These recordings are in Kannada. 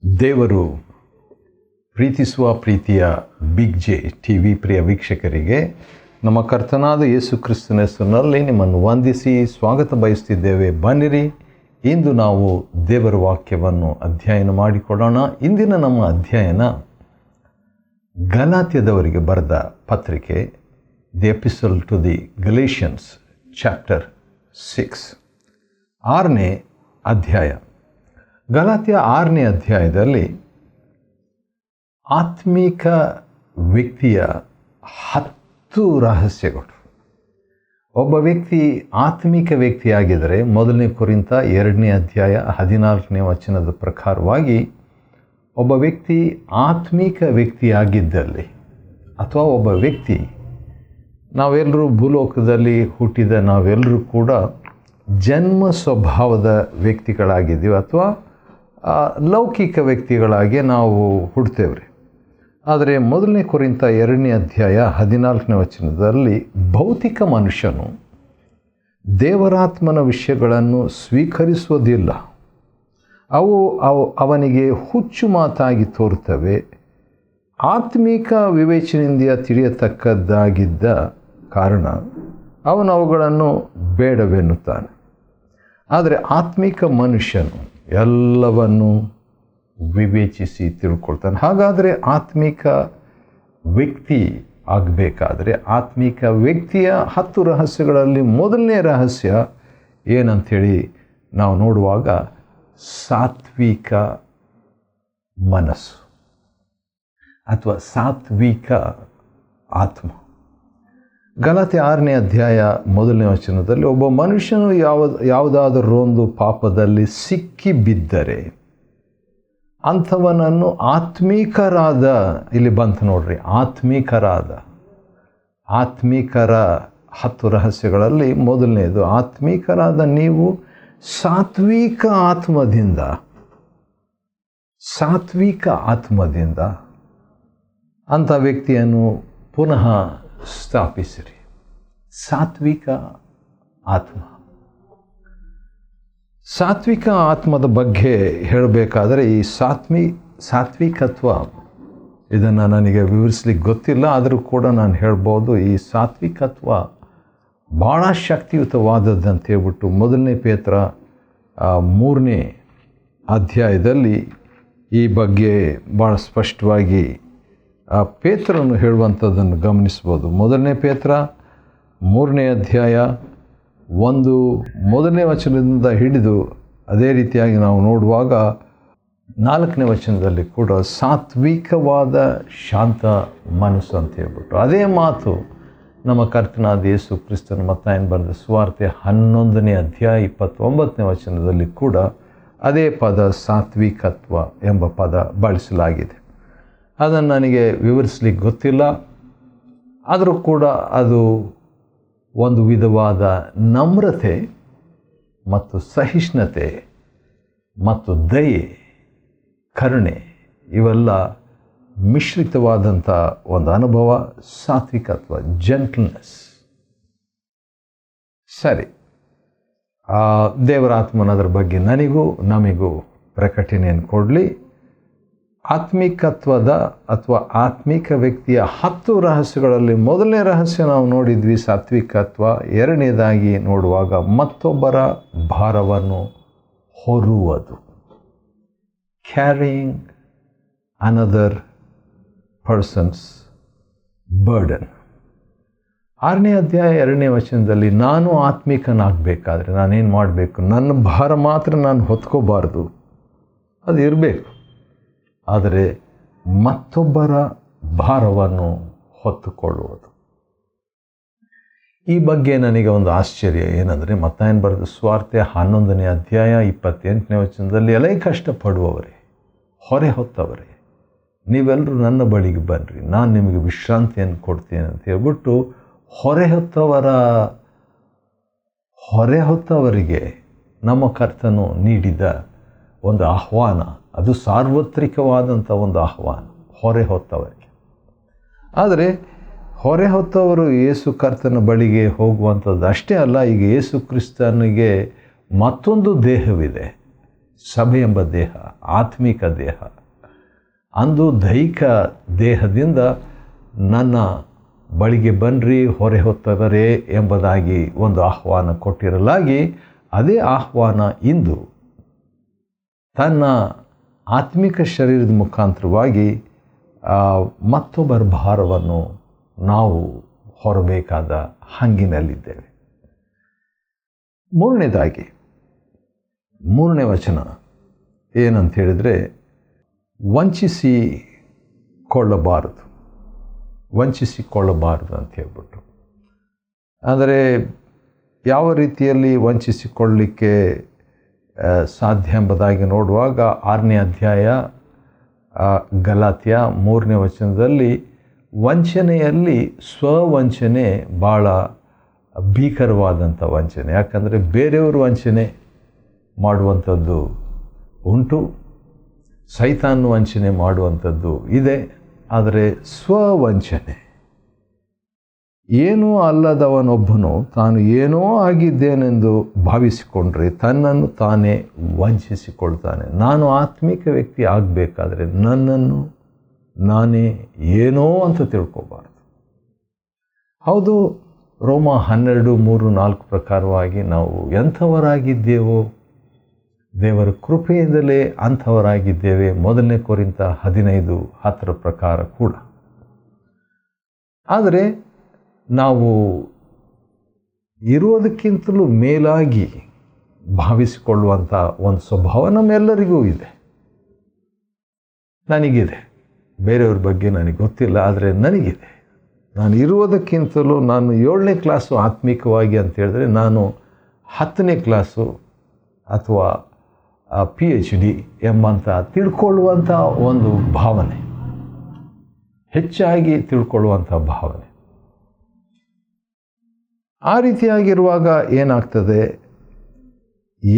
ದೇವರು ಪ್ರೀತಿಸುವ ಪ್ರೀತಿಯ ಬಿಗ್ ಜೆ ಟಿ ವಿ ಪ್ರಿಯ ವೀಕ್ಷಕರಿಗೆ ನಮ್ಮ ಕರ್ತನಾದ ಯೇಸು ಕ್ರಿಸ್ತನ ಹೆಸರಿನಲ್ಲಿ ನಿಮ್ಮನ್ನು ವಂದಿಸಿ ಸ್ವಾಗತ ಬಯಸ್ತಿದ್ದೇವೆ. ಬನ್ನಿರಿ, ಇಂದು ನಾವು ದೇವರ ವಾಕ್ಯವನ್ನು ಅಧ್ಯಯನ ಮಾಡಿಕೊಳ್ಳೋಣ. ಇಂದಿನ ನಮ್ಮ ಅಧ್ಯಯನ ಗಲಾತ್ಯದವರಿಗೆ ಬರೆದ ಪತ್ರಿಕೆ, the epistle to the Galatians, chapter 6, 6ನೇ ಅಧ್ಯಾಯ. ಗಲಾತ್ಯ 6ನೇ ಅಧ್ಯಾಯದಲ್ಲಿ ಆತ್ಮಿಕ ವ್ಯಕ್ತಿಯ 10 ರಹಸ್ಯಗಳು. ಒಬ್ಬ ವ್ಯಕ್ತಿ ಆತ್ಮಿಕ ವ್ಯಕ್ತಿಯಾಗಿದ್ದರೆ 1 ಕೊರಿಂಥ 2ನೇ ಅಧ್ಯಾಯ 14ನೇ ವಚನದ ಪ್ರಕಾರವಾಗಿ ಒಬ್ಬ ವ್ಯಕ್ತಿ ಆತ್ಮಿಕ ವ್ಯಕ್ತಿಯಾಗಿದ್ದಲ್ಲಿ, ಅಥವಾ ಒಬ್ಬ ವ್ಯಕ್ತಿ, ನಾವೆಲ್ಲರೂ ಭೂಲೋಕದಲ್ಲಿ ಹುಟ್ಟಿದ ನಾವೆಲ್ಲರೂ ಕೂಡ ಜನ್ಮ ಸ್ವಭಾವದ ವ್ಯಕ್ತಿಗಳಾಗಿದ್ದೀವಿ, ಅಥವಾ ಲೌಕಿಕ ವ್ಯಕ್ತಿಗಳಾಗಿ ನಾವು ಹುಡ್ತೇವ್ರಿ. ಆದರೆ 1 ಕೊರಿಂಥ 2ನೇ ಅಧ್ಯಾಯ 14ನೇ ವಚನದಲ್ಲಿ ಭೌತಿಕ ಮನುಷ್ಯನು ದೇವರಾತ್ಮನ ವಿಷಯಗಳನ್ನು ಸ್ವೀಕರಿಸುವುದಿಲ್ಲ, ಅವು ಅವನಿಗೆ ಹುಚ್ಚು ಮಾತಾಗಿ ತೋರುತ್ತವೆ, ಆತ್ಮಿಕ ವಿವೇಚನೆಯಿಂದ ತಿಳಿಯತಕ್ಕದ್ದಾಗಿದ್ದ ಕಾರಣ ಅವನು ಅವುಗಳನ್ನು ಬೇಡವೆನ್ನುತ್ತಾನೆ. ಆದರೆ ಆತ್ಮಿಕ ಮನುಷ್ಯನು ಎಲ್ಲವನ್ನು ವಿವೇಚಿಸಿ ತಿಳ್ಕೊಳ್ತಾನೆ. ಹಾಗಾದರೆ ಆತ್ಮಿಕ ವ್ಯಕ್ತಿ ಆಗಬೇಕಾದ್ರೆ ಆತ್ಮಿಕ ವ್ಯಕ್ತಿಯ 10 ರಹಸ್ಯಗಳಲ್ಲಿ 1ನೇ ರಹಸ್ಯ ಏನಂಥೇಳಿ ನಾವು ನೋಡುವಾಗ ಸಾತ್ವಿಕ ಮನಸ್ಸು ಅಥವಾ ಸಾತ್ವಿಕ ಆತ್ಮ. ಗಲಾತ್ಯ 6ನೇ ಅಧ್ಯಾಯ 1ನೇ ವಚನದಲ್ಲಿ ಒಬ್ಬ ಮನುಷ್ಯನು ಯಾವುದಾದರೊಂದು ಪಾಪದಲ್ಲಿ ಸಿಕ್ಕಿ ಬಿದ್ದರೆ ಅಂಥವನನ್ನು ಆತ್ಮೀಕರಾದ, ಇಲ್ಲಿ ಬಂತು ನೋಡ್ರಿ, ಆತ್ಮೀಕರ 10 ರಹಸ್ಯಗಳಲ್ಲಿ 1ನೇದು ಆತ್ಮೀಕರಾದ ನೀವು ಸಾತ್ವಿಕ ಆತ್ಮದಿಂದ ಅಂಥ ವ್ಯಕ್ತಿಯನ್ನು ಪುನಃ ಸ್ಥಾಪಿಸಿರಿ. ಸಾತ್ವಿಕ ಆತ್ಮದ ಬಗ್ಗೆ ಹೇಳಬೇಕಾದರೆ ಈ ಸಾತ್ವಿಕತ್ವ ಇದನ್ನು ನನಗೆ ವಿವರಿಸ್ಲಿಕ್ಕೆ ಗೊತ್ತಿಲ್ಲ, ಆದರೂ ಕೂಡ ನಾನು ಹೇಳ್ಬೋದು. ಈ ಸಾತ್ವಿಕತ್ವ ಭಾಳ ಶಕ್ತಿಯುತವಾದದ್ದಂತ ಹೇಳ್ಬಿಟ್ಟು 1 ಪೇತ್ರ 3ನೇ ಅಧ್ಯಾಯದಲ್ಲಿ ಈ ಬಗ್ಗೆ ಭಾಳ ಸ್ಪಷ್ಟವಾಗಿ ಪೇತ್ರನು ಹೇಳುವಂಥದ್ದನ್ನು ಗಮನಿಸ್ಬೋದು. 1 ಪೇತ್ರ 3ನೇ ಅಧ್ಯಾಯ 1ನೇ ವಚನದಿಂದ ಹಿಡಿದು ಅದೇ ರೀತಿಯಾಗಿ ನಾವು ನೋಡುವಾಗ 4ನೇ ವಚನದಲ್ಲಿ ಕೂಡ ಸಾತ್ವಿಕವಾದ ಶಾಂತ ಮನಸ್ಸು ಅಂತ ಹೇಳ್ಬಿಟ್ಟು ಅದೇ ಮಾತು ನಮ್ಮ ಕರ್ತನಾದ ಯೇಸು ಕ್ರಿಸ್ತನ ಮತ್ತಾಯನ ಬರೆದ ಸುವಾರ್ತೆ 11ನೇ ಅಧ್ಯಾಯ 29ನೇ ವಚನದಲ್ಲಿ ಕೂಡ ಅದೇ ಪದ ಸಾತ್ವಿಕತ್ವ ಎಂಬ ಪದ ಬಳಸಲಾಗಿದೆ. ಅದನ್ನು ನನಗೆ ವಿವರಿಸ್ಲಿಕ್ಕೆ ಗೊತ್ತಿಲ್ಲ, ಆದರೂ ಕೂಡ ಅದು ಒಂದು ವಿಧವಾದ ನಮ್ರತೆ ಮತ್ತು ಸಹಿಷ್ಣುತೆ ಮತ್ತು ದಯೆ, ಕರುಣೆ, ಇವೆಲ್ಲ ಮಿಶ್ರಿತವಾದಂಥ ಒಂದು ಅನುಭವ. ಸಾತ್ವಿಕತ್ವ, ಜೆಂಟಲ್ನೆಸ್. ಸರಿ, ದೇವರಾತ್ಮನದ್ರ ಬಗ್ಗೆ ನಮಗೂ ಪ್ರಕಟಣೆಯನ್ನು ಕೊಡಲಿ. ಆತ್ಮಿಕತ್ವದ ಅಥವಾ ಆತ್ಮಿಕ ವ್ಯಕ್ತಿಯ 10 ರಹಸ್ಯಗಳಲ್ಲಿ 1ನೇ ರಹಸ್ಯ ನಾವು ನೋಡಿದ್ವಿ, ಸಾತ್ವಿಕತ್ವ. 2ನೇದಾಗಿ ನೋಡುವಾಗ ಮತ್ತೊಬ್ಬರ ಭಾರವನ್ನು ಹೊರುವುದು, ಕ್ಯಾರಿಯಿಂಗ್ ಅನದರ್ ಪರ್ಸನ್ಸ್ ಬರ್ಡನ್. 6ನೇ ಅಧ್ಯಾಯ 2ನೇ ವಚನದಲ್ಲಿ ನಾನು ಆತ್ಮಿಕನಾಗಬೇಕಾದ್ರೆ ನಾನೇನು ಮಾಡಬೇಕು? ನನ್ನ ಭಾರ ಮಾತ್ರ ನಾನು ಹೊತ್ಕೋಬಾರ್ದು, ಅದು ಇರಬೇಕು. ಆದರೆ ಮತ್ತೊಬ್ಬರ ಭಾರವನ್ನು ಹೊತ್ತುಕೊಳ್ಳುವುದು. ಈ ಬಗ್ಗೆ ನನಗೆ ಒಂದು ಆಶ್ಚರ್ಯ ಏನಂದರೆ, ಮತ್ತಾಯನ ಬರೆದ ಸುವಾರ್ತೆ 11ನೇ ಅಧ್ಯಾಯ 28ನೇ ವಚನದಲ್ಲಿ ಎಲೈ ಕಷ್ಟಪಡುವವರೇ, ಹೊರೆ ಹೊತ್ತವರೇ, ನೀವೆಲ್ಲರೂ ನನ್ನ ಬಳಿಗೆ ಬನ್ನಿರಿ, ನಾನು ನಿಮಗೆ ವಿಶ್ರಾಂತಿಯನ್ನು ಕೊಡ್ತೇನೆ ಅಂತ ಹೇಳ್ಬಿಟ್ಟು ಹೊರೆ ಹೊತ್ತವರಿಗೆ ನಮ್ಮ ಕರ್ತನು ನೀಡಿದ ಒಂದು ಆಹ್ವಾನ. ಅದು ಸಾರ್ವತ್ರಿಕವಾದಂಥ ಒಂದು ಆಹ್ವಾನ, ಹೊರೆ ಹೊತ್ತವರಿಗೆ. ಆದರೆ ಹೊರೆ ಹೊತ್ತವರು ಯೇಸು ಕರ್ತನ ಬಳಿಗೆ ಹೋಗುವಂಥದ್ದು ಅಷ್ಟೇ ಅಲ್ಲ, ಈಗ ಯೇಸು ಕ್ರಿಸ್ತನಿಗೆ ಮತ್ತೊಂದು ದೇಹವಿದೆ, ಸಭೆ ಎಂಬ ದೇಹ, ಆತ್ಮಿಕ ದೇಹ. ಅಂದು ದೈಹಿಕ ದೇಹದಿಂದ ನನ್ನ ಬಳಿಗೆ ಬನ್ನಿರಿ ಹೊರೆ ಹೊತ್ತವರೇ ಎಂಬುದಾಗಿ ಒಂದು ಆಹ್ವಾನ ಕೊಟ್ಟಿರಲಾಗಿ, ಅದೇ ಆಹ್ವಾನ ಇಂದು ತನ್ನ ಆತ್ಮಿಕ ಶರೀರದ ಮುಖಾಂತರವಾಗಿ ಮತ್ತೊಬ್ಬರ ಭಾರವನ್ನು ನಾವು ಹೊರಬೇಕಾದ ಹಂಗಿನಲ್ಲಿದ್ದೇವೆ. ಮೂರನೇ ವಚನ ಏನಂತ ಹೇಳಿದರೆ, ವಂಚಿಸಿಕೊಳ್ಳಬಾರದು ಅಂತ ಹೇಳ್ಬಿಟ್ಟು. ಅಂದರೆ ಯಾವ ರೀತಿಯಲ್ಲಿ ವಂಚಿಸಿಕೊಳ್ಳಲಿಕ್ಕೆ ಸಾಧ್ಯ ಎಂಬುದಾಗಿ ನೋಡುವಾಗ 6ನೇ ಅಧ್ಯಾಯ ಗಲಾತ್ಯ 3ನೇ ವಚನದಲ್ಲಿ ವಂಚನೆಯಲ್ಲಿ ಸ್ವವಂಚನೆ ಭಾಳ ಭೀಕರವಾದಂಥ ವಂಚನೆ. ಯಾಕಂದರೆ ಬೇರೆಯವರು ವಂಚನೆ ಮಾಡುವಂಥದ್ದು ಉಂಟು, ಸೈತಾನ್ ವಂಚನೆ ಮಾಡುವಂಥದ್ದು ಇದೆ. ಆದರೆ ಸ್ವವಂಚನೆ, ಏನೂ ಅಲ್ಲದವನೊಬ್ಬನು ತಾನು ಏನೋ ಆಗಿದ್ದೇನೆಂದು ಭಾವಿಸಿಕೊಂಡ್ರೆ ತನ್ನನ್ನು ತಾನೇ ವಂಚಿಸಿಕೊಳ್ತಾನೆ. ನಾನು ಆತ್ಮಿಕ ವ್ಯಕ್ತಿ ಆಗಬೇಕಾದ್ರೆ ನನ್ನನ್ನು ನಾನೇ ಏನೋ ಅಂತ ತಿಳ್ಕೊಬಾರ್ದು. ಹೌದು, ರೋಮ 12:3-4 ಪ್ರಕಾರವಾಗಿ ನಾವು ಎಂಥವರಾಗಿದ್ದೇವೋ ದೇವರ ಕೃಪೆಯಿಂದಲೇ ಅಂಥವರಾಗಿದ್ದೇವೆ. 1 ಕೊರಿಂಥ 15:10 ಪ್ರಕಾರ ಕೂಡ. ಆದರೆ ನಾವು ಇರುವುದಕ್ಕಿಂತಲೂ ಮೇಲಾಗಿ ಭಾವಿಸಿಕೊಳ್ಳುವಂಥ ಒಂದು ಸ್ವಭಾವ ನಮ್ಮೆಲ್ಲರಿಗೂ ಇದೆ, ನನಗಿದೆ. ಬೇರೆಯವ್ರ ಬಗ್ಗೆ ನನಗೆ ಗೊತ್ತಿಲ್ಲ, ಆದರೆ ನನಗಿದೆ. ನಾನು ಇರುವುದಕ್ಕಿಂತಲೂ ನಾನು 7ನೇ ಕ್ಲಾಸು ಆತ್ಮಿಕವಾಗಿ ಅಂತ ಹೇಳಿದ್ರೆ ನಾನು 10ನೇ ಕ್ಲಾಸು ಅಥವಾ PhD ಎಂಬಂಥ ತಿಳ್ಕೊಳ್ಳುವಂಥ ಒಂದು ಭಾವನೆ, ಹೆಚ್ಚಾಗಿ ತಿಳ್ಕೊಳ್ಳುವಂಥ ಭಾವನೆ. ಆ ರೀತಿಯಾಗಿರುವಾಗ ಏನಾಗ್ತದೆ,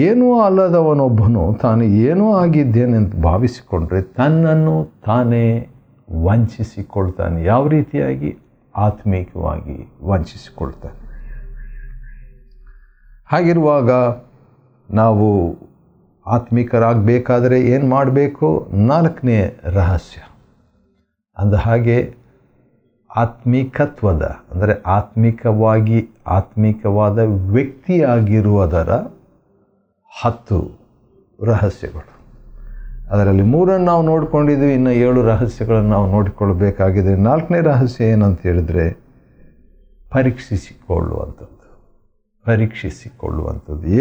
ಏನೂ ಅಲ್ಲದವನೊಬ್ಬನು ತಾನು ಏನೋ ಆಗಿದ್ದೇನೆಂದು ಭಾವಿಸಿಕೊಂಡ್ರೆ ತನ್ನನ್ನು ತಾನೇ ವಂಚಿಸಿಕೊಳ್ತಾನೆ. ಯಾವ ರೀತಿಯಾಗಿ? ಆತ್ಮೀಕವಾಗಿ ವಂಚಿಸಿಕೊಳ್ತಾನೆ. ಹಾಗಿರುವಾಗ ನಾವು ಆತ್ಮಿಕರಾಗಬೇಕಾದರೆ ಏನು ಮಾಡಬೇಕು? 4ನೇ ರಹಸ್ಯ. ಅಂದ ಹಾಗೆ ಆತ್ಮಿಕತ್ವದ, ಅಂದರೆ ಆತ್ಮಿಕವಾದ ವ್ಯಕ್ತಿಯಾಗಿರುವುದರ 10 ರಹಸ್ಯಗಳು. ಅದರಲ್ಲಿ 3 ನಾವು ನೋಡ್ಕೊಂಡಿದ್ದೀವಿ, ಇನ್ನು 7 ರಹಸ್ಯಗಳನ್ನು ನಾವು ನೋಡಿಕೊಳ್ಳಬೇಕಾಗಿದೆ. 4ನೇ ರಹಸ್ಯ ಏನಂತ ಹೇಳಿದರೆ ಪರೀಕ್ಷಿಸಿಕೊಳ್ಳುವಂಥದ್ದು.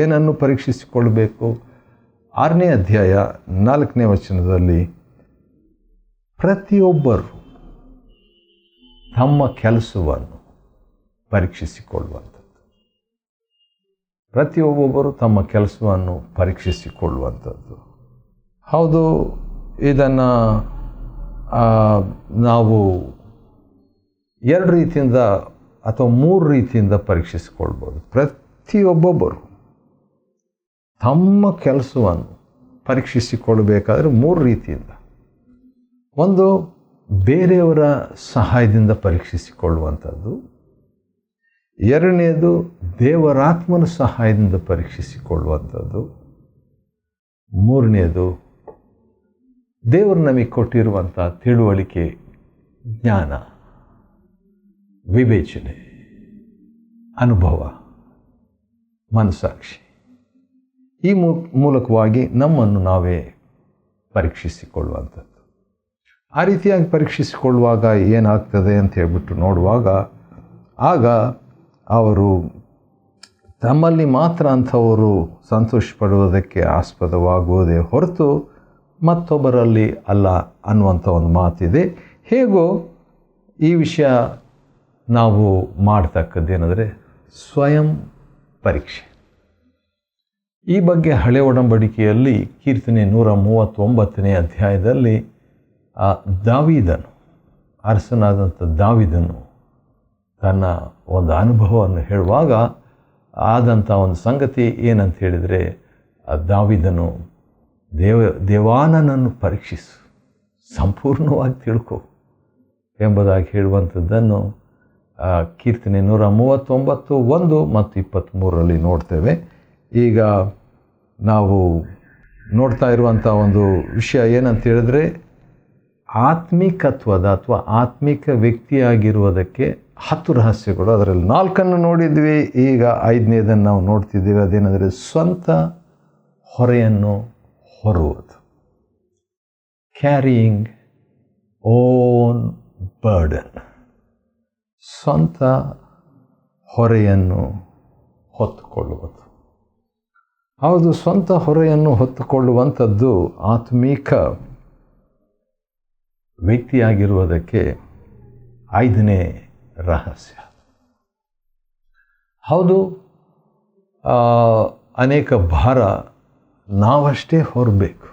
ಏನನ್ನು ಪರೀಕ್ಷಿಸಿಕೊಳ್ಳಬೇಕು? 6ನೇ ಅಧ್ಯಾಯ 4ನೇ ವಚನದಲ್ಲಿ ಪ್ರತಿಯೊಬ್ಬರು ತಮ್ಮ ಕೆಲಸವನ್ನು ಪರೀಕ್ಷಿಸಿಕೊಳ್ಳುವಂಥದ್ದು. ಹೌದು, ಇದನ್ನು ನಾವು 2 ರೀತಿಯಿಂದ ಅಥವಾ 3 ರೀತಿಯಿಂದ ಪರೀಕ್ಷಿಸಿಕೊಳ್ಬೋದು. ಪ್ರತಿಯೊಬ್ಬೊಬ್ಬರು ತಮ್ಮ ಕೆಲಸವನ್ನು ಪರೀಕ್ಷಿಸಿಕೊಳ್ಳಬೇಕಾದ್ರೆ 3 ರೀತಿಯಿಂದ. ಒಂದು, ಬೇರೆಯವರ ಸಹಾಯದಿಂದ ಪರೀಕ್ಷಿಸಿಕೊಳ್ಳುವಂಥದ್ದು. 2ನೇದು, ದೇವರಾತ್ಮನ ಸಹಾಯದಿಂದ ಪರೀಕ್ಷಿಸಿಕೊಳ್ಳುವಂಥದ್ದು. 3ನೇದು, ದೇವರು ನಮಗೆ ಕೊಟ್ಟಿರುವಂಥ ತಿಳುವಳಿಕೆ, ಜ್ಞಾನ, ವಿವೇಚನೆ, ಅನುಭವ, ಮನಸ್ಸಾಕ್ಷಿ, ಈ ಮೂಲಕವಾಗಿ ನಮ್ಮನ್ನು ನಾವೇ ಪರೀಕ್ಷಿಸಿಕೊಳ್ಳುವಂಥದ್ದು. ಆ ರೀತಿಯಾಗಿ ಪರೀಕ್ಷಿಸಿಕೊಳ್ಳುವಾಗ ಏನಾಗ್ತದೆ ಅಂತ ಹೇಳ್ಬಿಟ್ಟು ನೋಡುವಾಗ, ಆಗ ಅವರು ತಮ್ಮಲ್ಲಿ ಮಾತ್ರ ಅಂಥವರು ಸಂತೋಷಪಡುವುದಕ್ಕೆ ಆಸ್ಪದವಾಗುವುದೇ ಹೊರತು ಮತ್ತೊಬ್ಬರಲ್ಲಿ ಅಲ್ಲ ಅನ್ನುವಂಥ ಒಂದು ಮಾತಿದೆ. ಹೇಗೋ ಈ ವಿಷಯ ನಾವು ಮಾಡ್ತಕ್ಕದ್ದೇನೆಂದರೆ ಸ್ವಯಂ ಪರೀಕ್ಷೆ. ಈ ಬಗ್ಗೆ ಹಳೆ ಒಡಂಬಡಿಕೆಯಲ್ಲಿ ಕೀರ್ತನೆ 139ನೇ ಅಧ್ಯಾಯದಲ್ಲಿ ಅರಸನಾದಂಥ ದಾವೀದನು ತನ್ನ ಒಂದು ಅನುಭವವನ್ನು ಹೇಳುವಾಗ ಆದಂಥ ಒಂದು ಸಂಗತಿ ಏನಂತ ಹೇಳಿದರೆ, ದಾವೀದನು ದೇವಾನನನ್ನು ಪರೀಕ್ಷಿಸು, ಸಂಪೂರ್ಣವಾಗಿ ತಿಳ್ಕೊ ಎಂಬುದಾಗಿ ಹೇಳುವಂಥದ್ದನ್ನು ಕೀರ್ತನೆ 139:1 ಮತ್ತು 23ರಲ್ಲಿ ನೋಡ್ತೇವೆ. ಈಗ ನಾವು ನೋಡ್ತಾ ಇರುವಂಥ ಒಂದು ವಿಷಯ ಏನಂತ ಹೇಳಿದ್ರೆ, ಆತ್ಮಿಕತ್ವದ ಅಥವಾ ಆತ್ಮಿಕ ವ್ಯಕ್ತಿಯಾಗಿರುವುದಕ್ಕೆ 10 ರಹಸ್ಯಗಳು. ಅದರಲ್ಲಿ 4 ನೋಡಿದ್ವಿ, ಈಗ 5ನೇದನ್ನು ನಾವು ನೋಡ್ತಿದ್ದೀವಿ. ಅದೇನೆಂದರೆ ಸ್ವಂತ ಹೊರೆಯನ್ನು ಹೊರುವುದು, ಕ್ಯಾರಿಯಿಂಗ್ ಓನ್ ಬರ್ಡನ್, ಸ್ವಂತ ಹೊರೆಯನ್ನು ಹೊತ್ತುಕೊಳ್ಳುವುದು. ಹೌದು, ಸ್ವಂತ ಹೊರೆಯನ್ನು ಹೊತ್ತುಕೊಳ್ಳುವಂಥದ್ದು ಆತ್ಮೀಕ ವ್ಯಕ್ತಿಯಾಗಿರುವುದಕ್ಕೆ 5ನೇ ರಹಸ್ಯ. ಹೌದು, ಅನೇಕ ಭಾರ ನಾವಷ್ಟೇ ಹೊರಬೇಕು.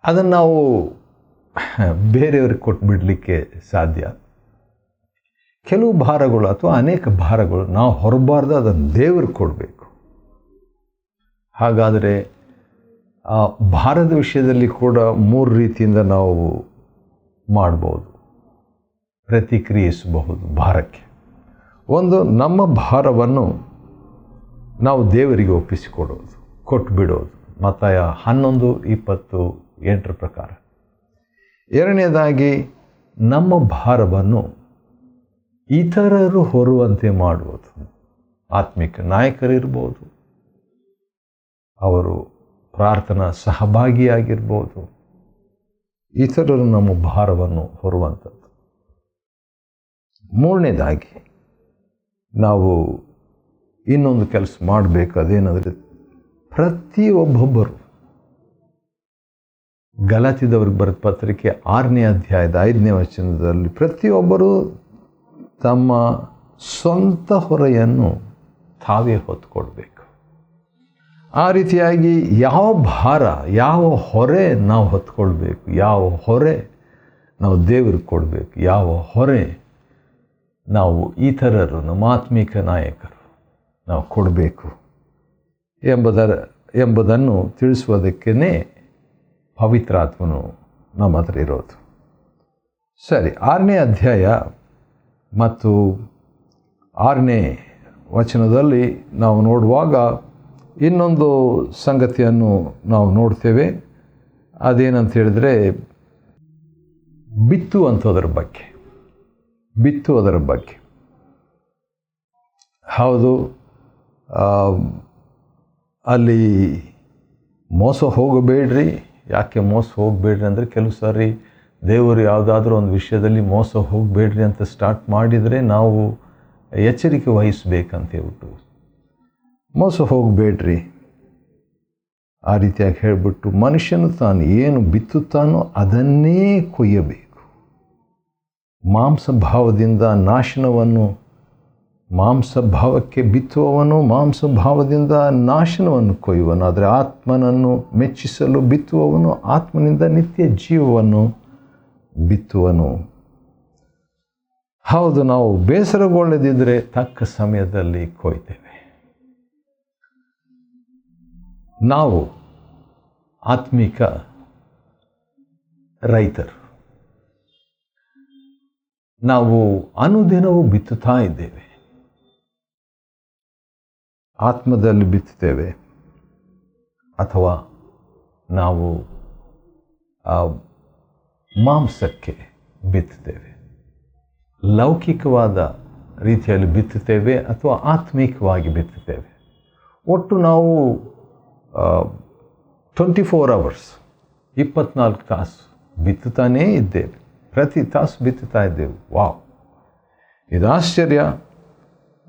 ಅದನ್ನು ನಾವು ಬೇರೆಯವ್ರಿಗೆ ಕೊಟ್ಬಿಡಲಿಕ್ಕೆ ಸಾಧ್ಯ. ಕೆಲವು ಭಾರಗಳು ಅಥವಾ ಅನೇಕ ಭಾರಗಳು ನಾವು ಹೊರಬಾರ್ದು, ಅದನ್ನು ದೇವ್ರಿಗೆ ಕೊಡಬೇಕು. ಹಾಗಾದರೆ ಆ ಭಾರದ ವಿಷಯದಲ್ಲಿ ಕೂಡ 3 ರೀತಿಯಿಂದ ನಾವು ಮಾಡ್ಬೋದು, ಪ್ರತಿಕ್ರಿಯಿಸಬಹುದು ಭಾರಕ್ಕೆ. ಒಂದು, ನಮ್ಮ ಭಾರವನ್ನು ನಾವು ದೇವರಿಗೆ ಒಪ್ಪಿಸಿಕೊಡೋದು, ಕೊಟ್ಟುಬಿಡೋದು, ಮತ್ತಾಯ 11:28 ಪ್ರಕಾರ. ಎರಡನೇದಾಗಿ, ನಮ್ಮ ಭಾರವನ್ನು ಇತರರು ಹೊರುವಂತೆ ಮಾಡುವುದು. ಆತ್ಮಿಕ ನಾಯಕರಿರ್ಬೋದು, ಅವರು ಪ್ರಾರ್ಥನಾ ಸಹಭಾಗಿಯಾಗಿರ್ಬೋದು, ಇತರರು ನಮ್ಮ ಭಾರವನ್ನು ಹೊರುವಂಥದ್ದು. ಮೂರನೇದಾಗಿ, ನಾವು ಇನ್ನೊಂದು ಕೆಲಸ ಮಾಡಬೇಕು. ಅದೇನೆಂದರೆ, ಪ್ರತಿಯೊಬ್ಬೊಬ್ಬರು, ಗಲಾತ್ಯದವ್ರಿಗೆ ಬರೆದ ಪತ್ರಿಕೆ 6ನೇ ಅಧ್ಯಾಯದ 5ನೇ ವಚನದಲ್ಲಿ, ಪ್ರತಿಯೊಬ್ಬರು ತಮ್ಮ ಸ್ವಂತ ಹೊರೆಯನ್ನು ತಾವೇ ಹೊತ್ತುಕೊಳ್ಬೇಕು. ಆ ರೀತಿಯಾಗಿ ಯಾವ ಭಾರ, ಯಾವ ಹೊರೆ ನಾವು ಹೊತ್ಕೊಳ್ಬೇಕು, ಯಾವ ಹೊರೆ ನಾವು ದೇವ್ರಿಗೆ ಕೊಡಬೇಕು, ಯಾವ ಹೊರೆ ನಾವು ಇತರರು, ನಮ್ಮ ಆತ್ಮಿಕ ನಾಯಕರು ನಾವು ಕೊಡಬೇಕು ಎಂಬುದನ್ನು ತಿಳಿಸುವುದಕ್ಕೇ ಪವಿತ್ರಾತ್ಮನು ನಮ್ಮ ಹತ್ರ ಇರೋದು. ಸರಿ, 6ನೇ ಅಧ್ಯಾಯ ಮತ್ತು 6ನೇ ವಚನದಲ್ಲಿ ನಾವು ನೋಡುವಾಗ ಇನ್ನೊಂದು ಸಂಗತಿಯನ್ನು ನಾವು ನೋಡ್ತೇವೆ. ಅದೇನಂತ ಹೇಳಿದ್ರೆ, ಬಿತ್ತುವಂಥದ್ರ ಬಗ್ಗೆ. ಹೌದು, ಅಲ್ಲಿ ಮೋಸ ಹೋಗಬೇಡ್ರಿ. ಯಾಕೆ ಮೋಸ ಹೋಗಬೇಡ್ರಿ ಅಂದರೆ, ಕೆಲವು ಸಾರಿ ದೇವರು ಯಾವುದಾದ್ರೂ ಒಂದು ವಿಷಯದಲ್ಲಿ ಮೋಸ ಹೋಗಬೇಡ್ರಿ ಅಂತ ಸ್ಟಾರ್ಟ್ ಮಾಡಿದರೆ ನಾವು ಎಚ್ಚರಿಕೆ ವಹಿಸಬೇಕಂತ ಹೇಳ್ಬಿಟ್ಟು, ಮೋಸ ಹೋಗಬೇಡ್ರಿ ಆ ರೀತಿಯಾಗಿ ಹೇಳಿಬಿಟ್ಟು, ಮನುಷ್ಯನು ತಾನು ಏನು ಬಿತ್ತುತ್ತಾನೋ ಅದನ್ನೇ ಕೊಯ್ಯಬೇಕು. ಮಾಂಸಭಾವದಿಂದ ನಾಶನವನ್ನು, ಮಾಂಸಭಾವಕ್ಕೆ ಬಿತ್ತುವವನು ಮಾಂಸಭಾವದಿಂದ ನಾಶನವನ್ನು ಕೊಯ್ಯುವನು. ಆದರೆ ಆತ್ಮನನ್ನು ಮೆಚ್ಚಿಸಲು ಬಿತ್ತುವವನು ಆತ್ಮನಿಂದ ನಿತ್ಯ ಜೀವವನ್ನು ಬಿತ್ತುವನು. ಹೌದು, ನಾವು ಬೇಸರಗೊಳ್ಳದಿದ್ದರೆ ತಕ್ಕ ಸಮಯದಲ್ಲಿ ಕೊಯ್ತೇವೆ. ನಾವು ಆತ್ಮಿಕ ರೈತರು. ನಾವು ಅನುದಿನವೂ ಬಿತ್ತುತ್ತಾ ಇದ್ದೇವೆ. ಆತ್ಮದಲ್ಲಿ ಬಿತ್ತುತ್ತೇವೆ ಅಥವಾ ನಾವು ಮಾಂಸಕ್ಕೆ ಬಿತ್ತುತ್ತೇವೆ. ಲೌಕಿಕವಾದ ರೀತಿಯಲ್ಲಿ ಬಿತ್ತುತ್ತೇವೆ ಅಥವಾ ಆತ್ಮಿಕವಾಗಿ ಬಿತ್ತುತ್ತೇವೆ. ಒಟ್ಟು ನಾವು 24 hours 24 ತಾಸು ಬಿತ್ತುತ್ತಾನೇ ಇದ್ದೇವೆ. ಪ್ರತಿ ತಾಸು ಬಿತ್ತುತ್ತಾ ಇದ್ದೇವೆ. ವಾವ್, ಇದು ಆಶ್ಚರ್ಯ.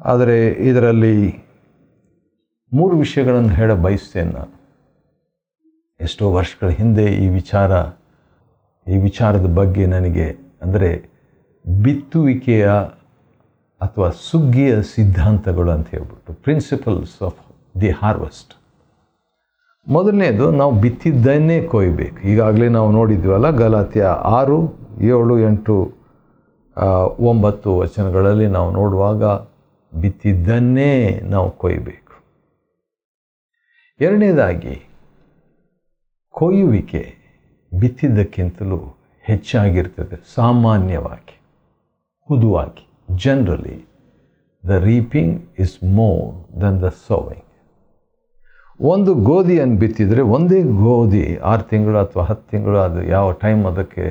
ಆದರೆ ಇದರಲ್ಲಿ 3 ವಿಷಯಗಳನ್ನು ಹೇಳ ಬಯಸ್ತೇನೆ ನಾನು. ಎಷ್ಟೋ ವರ್ಷಗಳ ಹಿಂದೆ ಈ ವಿಚಾರದ ಬಗ್ಗೆ ನನಗೆ, ಅಂದರೆ ಬಿತ್ತುವಿಕೆಯ ಅಥವಾ ಸುಗ್ಗಿಯ ಸಿದ್ಧಾಂತಗಳು ಅಂತ ಹೇಳ್ಬಿಟ್ಟು, ಪ್ರಿನ್ಸಿಪಲ್ಸ್ ಆಫ್ ದಿ ಹಾರ್ವೆಸ್ಟ್. ಮೊದಲನೇದು, ನಾವು ಬಿತ್ತಿದ್ದನ್ನೇ ಕೊಯ್ಬೇಕು. ಈಗಾಗಲೇ ನಾವು ನೋಡಿದ್ವಲ್ಲ, ಗಲಾತ್ಯ 6, 7, 8, 9 ವಚನಗಳಲ್ಲಿ ನಾವು ನೋಡುವಾಗ ಬಿತ್ತಿದ್ದನ್ನೇ ನಾವು ಕೊಯ್ಬೇಕು. ಎರಡನೇದಾಗಿ, ಕೊಯ್ಯುವಿಕೆ ಬಿತ್ತಿದ್ದಕ್ಕಿಂತಲೂ ಹೆಚ್ಚಾಗಿರ್ತದೆ. ಸಾಮಾನ್ಯವಾಗಿ, ಹುದುವಾಗಿ, generally the reaping is more than the sowing. ಒಂದು ಗೋಧಿಯನ್ನು ಬಿತ್ತಿದರೆ ಒಂದೇ ಗೋಧಿ 6 ತಿಂಗಳು ಅಥವಾ 10 ತಿಂಗಳು, ಅದು ಯಾವ ಟೈಮ್ ಅದಕ್ಕೆ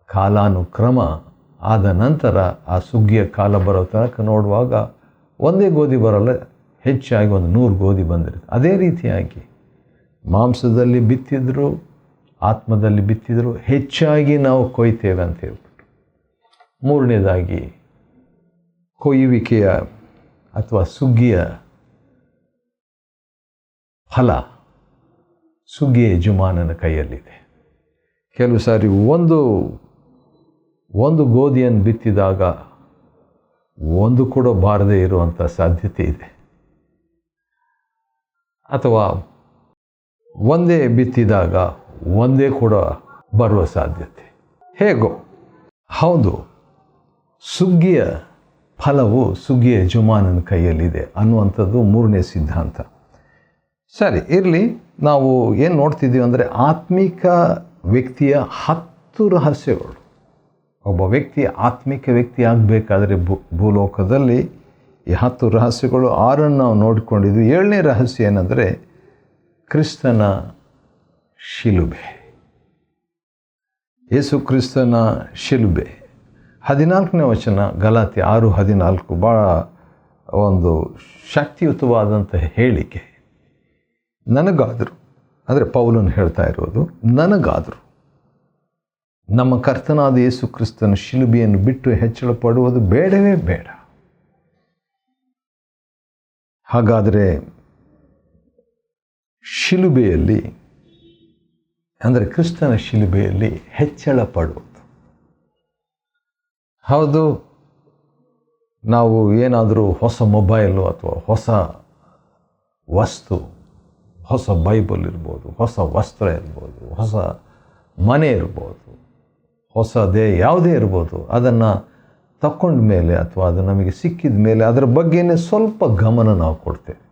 ಕಾಲಾನುಕ್ರಮ ಆದ ನಂತರ ಆ ಸುಗ್ಗಿಯ ಕಾಲ ಬರೋ ತನಕ ನೋಡುವಾಗ ಒಂದೇ ಗೋಧಿ ಬರೋಲ್ಲ, ಹೆಚ್ಚಾಗಿ ಒಂದು 100 ಗೋಧಿ ಬಂದಿರುತ್ತೆ. ಅದೇ ರೀತಿಯಾಗಿ ಮಾಂಸದಲ್ಲಿ ಬಿತ್ತಿದ್ರು, ಆತ್ಮದಲ್ಲಿ ಬಿತ್ತಿದ್ರು, ಹೆಚ್ಚಾಗಿ ನಾವು ಕೊಯ್ತೇವೆ ಅಂತ ಹೇಳ್ಬಿಟ್ಟು. ಮೂರನೇದಾಗಿ ಕೊಯ್ಯುವಿಕೆಯ ಅಥವಾ ಸುಗ್ಗಿಯ ಫಲ ಸುಗ್ಗಿಯ ಯಜಮಾನನ ಕೈಯಲ್ಲಿದೆ. ಕೆಲವು ಸಾರಿ ಒಂದು ಗೋಧಿಯನ್ನು ಬಿತ್ತಿದಾಗ ಒಂದು ಕೂಡ ಬಾರದೇ ಇರುವಂಥ ಸಾಧ್ಯತೆ ಇದೆ, ಅಥವಾ ಒಂದೇ ಬಿತ್ತಿದಾಗ ಒಂದೇ ಕೂಡ ಬರುವ ಸಾಧ್ಯತೆ. ಹೇಗೋ ಹೌದು, ಸುಗ್ಗಿಯ ಫಲವು ಸುಗ್ಗಿಯ ಯಜಮಾನನ ಕೈಯಲ್ಲಿದೆ ಅನ್ನುವಂಥದ್ದು ಮೂರನೇ ಸಿದ್ಧಾಂತ. ಸರಿ ಇರಲಿ, ನಾವು ಏನು ನೋಡ್ತಿದ್ದೀವಿ ಅಂದರೆ ಆತ್ಮಿಕ ವ್ಯಕ್ತಿಯ 10 ರಹಸ್ಯಗಳು. ಒಬ್ಬ ವ್ಯಕ್ತಿ ಆತ್ಮಿಕ ವ್ಯಕ್ತಿ ಆಗಬೇಕಾದ್ರೆ ಭೂಲೋಕದಲ್ಲಿ ಈ 10 ರಹಸ್ಯಗಳು 6 ನಾವು ನೋಡಿಕೊಂಡಿದ್ವಿ. 7ನೇ ರಹಸ್ಯ ಏನಂದರೆ ಕ್ರಿಸ್ತನ ಶಿಲುಬೆ, ಯೇಸು ಕ್ರಿಸ್ತನ ಶಿಲುಬೆ. 14ನೇ ವಚನ ಗಲಾತ್ಯ 6:14 ಭಾಳ ಒಂದು ಶಕ್ತಿಯುತವಾದಂಥ ಹೇಳಿಕೆ. ನನಗಾದರೂ, ಅಂದರೆ ಪೌಲನು ಹೇಳ್ತಾ ಇರೋದು, ನನಗಾದರೂ ನಮ್ಮ ಕರ್ತನಾದ ಯೇಸು ಕ್ರಿಸ್ತನ ಶಿಲುಬೆಯನ್ನು ಬಿಟ್ಟು ಹೆಚ್ಚಳ ಪಡುವುದು ಬೇಡವೇ ಬೇಡ. ಹಾಗಾದರೆ ಶಿಲುಬೆಯಲ್ಲಿ, ಅಂದರೆ ಕ್ರಿಸ್ತನ ಶಿಲುಬೆಯಲ್ಲಿ ಹೆಚ್ಚಳ ಪಡುವುದು. ಹೌದು, ನಾವು ಏನಾದರೂ ಹೊಸ ಮೊಬೈಲು ಅಥವಾ ಹೊಸ ವಸ್ತು, ಹೊಸ ಬೈಬಲ್ ಇರ್ಬೋದು, ಹೊಸ ವಸ್ತ್ರ ಇರ್ಬೋದು, ಹೊಸ ಮನೆ ಇರ್ಬೋದು, ಹೊಸದೇ ಯಾವುದೇ ಇರ್ಬೋದು, ಅದನ್ನು ತಗೊಂಡ ಮೇಲೆ ಅಥವಾ ಅದು ನಮಗೆ ಸಿಕ್ಕಿದ ಮೇಲೆ ಅದರ ಬಗ್ಗೆನೇ ಸ್ವಲ್ಪ ಗಮನ ನಾವು ಕೊಡ್ತೇವೆ.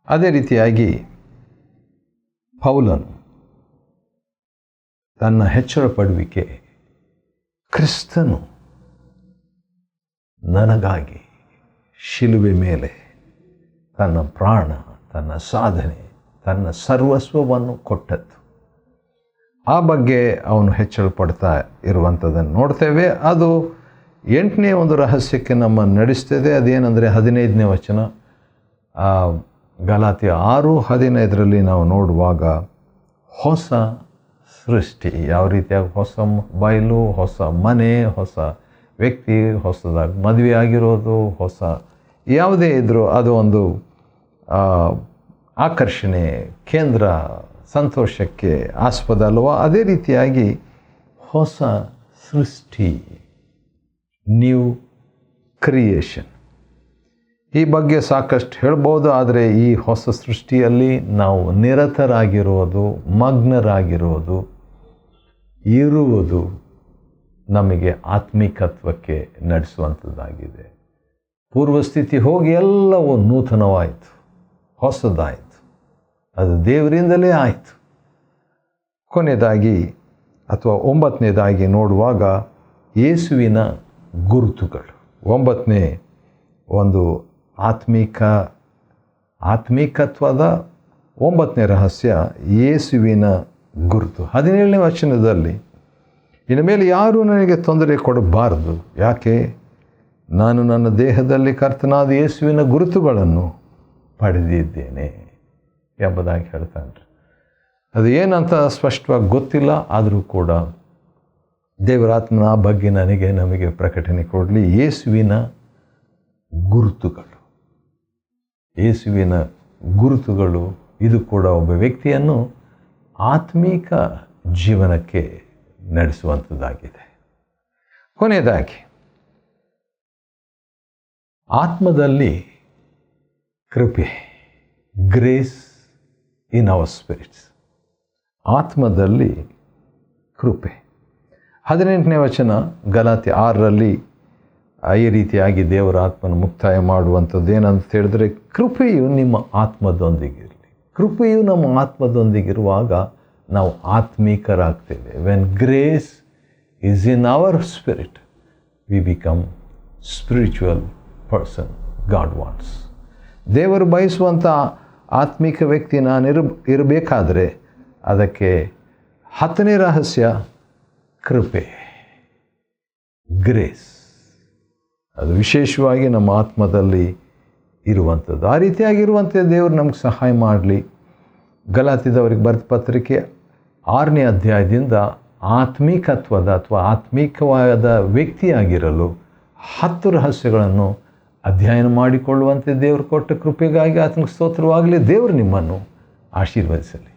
ಅದೇ ರೀತಿಯಾಗಿ ಪೌಲನು ತನ್ನ ಹೆಚ್ಚಳ ಪಡುವಿಕೆ, ಕ್ರಿಸ್ತನು ನನಗಾಗಿ ಶಿಲುಬೆ ಮೇಲೆ ತನ್ನ ಪ್ರಾಣ, ತನ್ನ ಸಾಧನೆ, ತನ್ನ ಸರ್ವಸ್ವವನ್ನು ಕೊಟ್ಟದ್ದು, ಆ ಬಗ್ಗೆ ಅವನು ಹೆಚ್ಚಳ ಪಡ್ತಾ ಇರುವಂಥದ್ದನ್ನು ನೋಡ್ತೇವೆ. ಅದು 8ನೇ ಒಂದು ರಹಸ್ಯಕ್ಕೆ ನಮ್ಮನ್ನು ನಡೆಸ್ತದೆ. ಅದೇನೆಂದರೆ 15ನೇ ವಚನ ಗಲಾತ್ಯ 6:15 ನಾವು ನೋಡುವಾಗ ಹೊಸ ಸೃಷ್ಟಿ, ಯಾವ ರೀತಿಯಾಗಿ ಹೊಸ ಬಯಲು, ಹೊಸ ಮನೆ, ಹೊಸ ವ್ಯಕ್ತಿ, ಹೊಸದಾಗಿ ಮದುವೆ ಆಗಿರೋದು, ಹೊಸ ಯಾವುದೇ ಇದ್ದರೂ ಅದು ಒಂದು ಆಕರ್ಷಣೆ, ಕೇಂದ್ರ, ಸಂತೋಷಕ್ಕೆ ಆಸ್ಪದ ಅಲ್ವಾ? ಅದೇ ರೀತಿಯಾಗಿ ಹೊಸ ಸೃಷ್ಟಿ, ನ್ಯೂ ಕ್ರಿಯೇಷನ್, ಈ ಬಗ್ಗೆ ಸಾಕಷ್ಟು ಹೇಳ್ಬೋದು. ಆದರೆ ಈ ಹೊಸ ಸೃಷ್ಟಿಯಲ್ಲಿ ನಾವು ನಿರತರಾಗಿರೋದು, ಮಗ್ನರಾಗಿರೋದು, ಇರುವುದು ನಮಗೆ ಆತ್ಮಿಕತ್ವಕ್ಕೆ ನಡೆಸುವಂಥದ್ದಾಗಿದೆ. ಪೂರ್ವಸ್ಥಿತಿ ಹೋಗಿ ಎಲ್ಲವೂ ನೂತನವಾಯಿತು, ಹೊಸದಾಯಿತು, ಅದು ದೇವರಿಂದಲೇ ಆಯಿತು. ಕೊನೆಯದಾಗಿ ಅಥವಾ 9ನೇದಾಗಿ ನೋಡುವಾಗ ಯೇಸುವಿನ ಗುರುತುಗಳು. 9ನೇ ಒಂದು ಆತ್ಮಿಕತ್ವದ 9ನೇ ರಹಸ್ಯ ಯೇಸುವಿನ ಗುರುತು. 17ನೇ ವಚನದಲ್ಲಿ, ಇನ್ನು ಮೇಲೆ ಯಾರೂ ನನಗೆ ತೊಂದರೆ ಕೊಡಬಾರದು, ಯಾಕೆ ನಾನು ನನ್ನ ದೇಹದಲ್ಲಿ ಕರ್ತನಾದ ಯೇಸುವಿನ ಗುರುತುಗಳನ್ನು ಪಡೆದಿದ್ದೇನೆ ಎಂಬುದಾಗಿ ಹೇಳ್ತಾನೆ. ಅದು ಏನಂತ ಸ್ಪಷ್ಟವಾಗಿ ಗೊತ್ತಿಲ್ಲ, ಆದರೂ ಕೂಡ ದೇವರಾತ್ಮನ ಆ ಬಗ್ಗೆ ನಮಗೆ ಪ್ರಕಟಣೆ ಕೊಡಲಿ. ಯೇಸುವಿನ ಗುರುತುಗಳು, ಯೇಸುವಿನ ಗುರುತುಗಳು, ಇದು ಕೂಡ ಒಬ್ಬ ವ್ಯಕ್ತಿಯನ್ನು ಆತ್ಮೀಕ ಜೀವನಕ್ಕೆ ನಡೆಸುವಂಥದ್ದಾಗಿದೆ. ಕೊನೆಯದಾಗಿ ಆತ್ಮದಲ್ಲಿ ಕೃಪೆ, ಗ್ರೇಸ್ ಇನ್ ಅವರ್ ಸ್ಪಿರಿಟ್ಸ್, ಆತ್ಮದಲ್ಲಿ ಕೃಪೆ. 18ನೇ ವಚನ ಗಲಾತ್ಯ 6 ಈ ರೀತಿಯಾಗಿ ದೇವರ ಆತ್ಮನ ಮುಕ್ತಾಯ ಮಾಡುವಂಥದ್ದು ಏನಂತ ಹೇಳಿದ್ರೆ, ಕೃಪೆಯು ನಿಮ್ಮ ಆತ್ಮದೊಂದಿಗಿರಲಿ. ಕೃಪೆಯು ನಮ್ಮ ಆತ್ಮದೊಂದಿಗಿರುವಾಗ ನಾವು ಆತ್ಮೀಕರಾಗ್ತೇವೆ. When grace is in our spirit we become spiritual person. God wants. ದೇವರು ಬಯಸುವಂಥ ಆತ್ಮಿಕ ವ್ಯಕ್ತಿ ನಾನು ಇರಬೇಕಾದ್ರೆ ಅದಕ್ಕೆ 10ನೇ ರಹಸ್ಯ ಕೃಪೆ, ಗ್ರೇಸ್. ಅದು ವಿಶೇಷವಾಗಿ ನಮ್ಮ ಆತ್ಮದಲ್ಲಿ ಇರುವಂಥದ್ದು. ಆ ರೀತಿಯಾಗಿರುವಂಥ ದೇವರು ನಮ್ಗೆ ಸಹಾಯ ಮಾಡಲಿ. ಗಲಾತ್ಯದವರಿಗೆ ಬರೆದ ಪತ್ರಿಕೆ 6ನೇ ಅಧ್ಯಾಯದಿಂದ ಆತ್ಮಿಕತ್ವದ ಅಥವಾ ಆತ್ಮಿಕವಾದ ವ್ಯಕ್ತಿಯಾಗಿರಲು 10 ರಹಸ್ಯಗಳನ್ನು ಅಧ್ಯಯನ ಮಾಡಿಕೊಳ್ಳುವಂತೆ ದೇವರು ಕೊಟ್ಟ ಕೃಪೆಗಾಗಿ ಆತನಿಗೆ ಸ್ತೋತ್ರವಾಗಲಿ. ದೇವರು ನಿಮ್ಮನ್ನು ಆಶೀರ್ವದಿಸಲಿ.